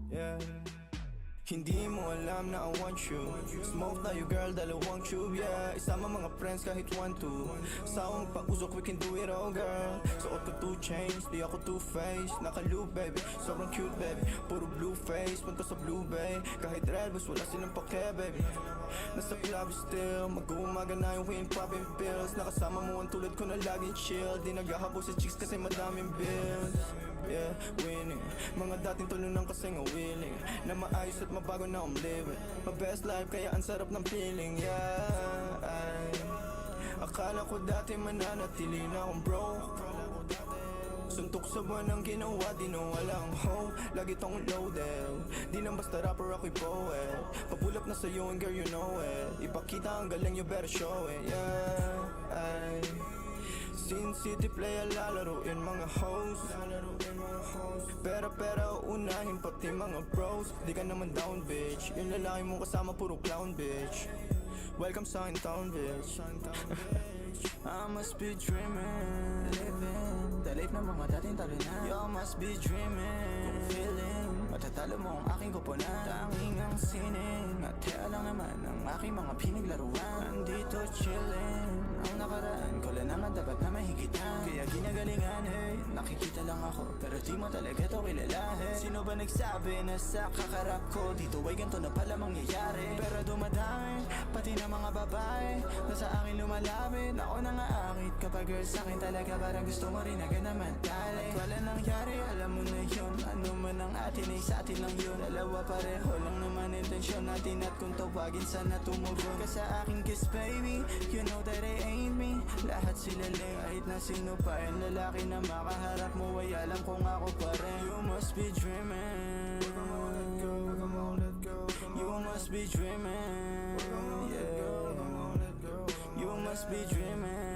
Yeah. Hindi mo alam na I want you. Smoke tayo girl, dalawang tube, yeah. Isama mga friends kahit 1-2. Sawang pag-usok, we can do it all girl. Suot ko 2 chains, di ako two-face. Naka-loop baby, sobrang cute baby. Puro blue face, punta sa blue bay. Kahit red bus, wala silang pake baby. Nasa club still, mag-uumaga na yung wind popping pills. Nakasama mo ang tulad ko na laging chill. Di naghahabol sa chicks kasi madaming bills. Yeah, winning. Mga dating tulunang kasi nga willing na maayos at mabago na living my best life kaya ang sarap ng feeling. Yeah, ay. Akala ko dati mananatili na akong broke. Suntok sa buwan ang ginawa, di na walang hope. Lagi tong loaded, di lang basta rapper ako'y poet. Pa-pull up na sa'yo and girl you know it. Ipakita ang galing, you better show it. Yeah, ay. Sin City play lalaroin mga hoes. Pera unahin pati mga bros. Di ka naman down bitch. Yung lalaki mong kasama puro clown bitch. Welcome sa town bitch. I must be dreaming, living the life ng mga dating talo na. You must be dreaming, kung feeling matatalo mo ang aking koponan. Tanging ang sining at kaya lang naman ang aking mga pinaglaruan. Andito chilling, ang nakaraan ko lang naman dapat na mahigitan. Kaya ginagalingan hey, nakikita lang ako pero di mo talaga to kilalahin. Sino ba nagsabi na sa kakarap ko dito ay ganito na pala mangyayari? Pero dumadami, pati na mga babae na sa akin lumalapit. Ako nang aakit kapag girl sa'kin talaga parang gusto mo rin agad na madali. At wala nangyari, alam mo na yun. Ano man ang atin ay sa atin lang yun. Dalawa pareho lang naman intensyon natin. At kung tawagin sana tumugon ka sa aking kiss baby, you know that I ain't me. Lahat sila lang kahit na sino pa. Yung lalaki na makaharap mo ay alam kung ako pa rin. You must be dreaming, you must be dreaming, yeah. You must be dreaming.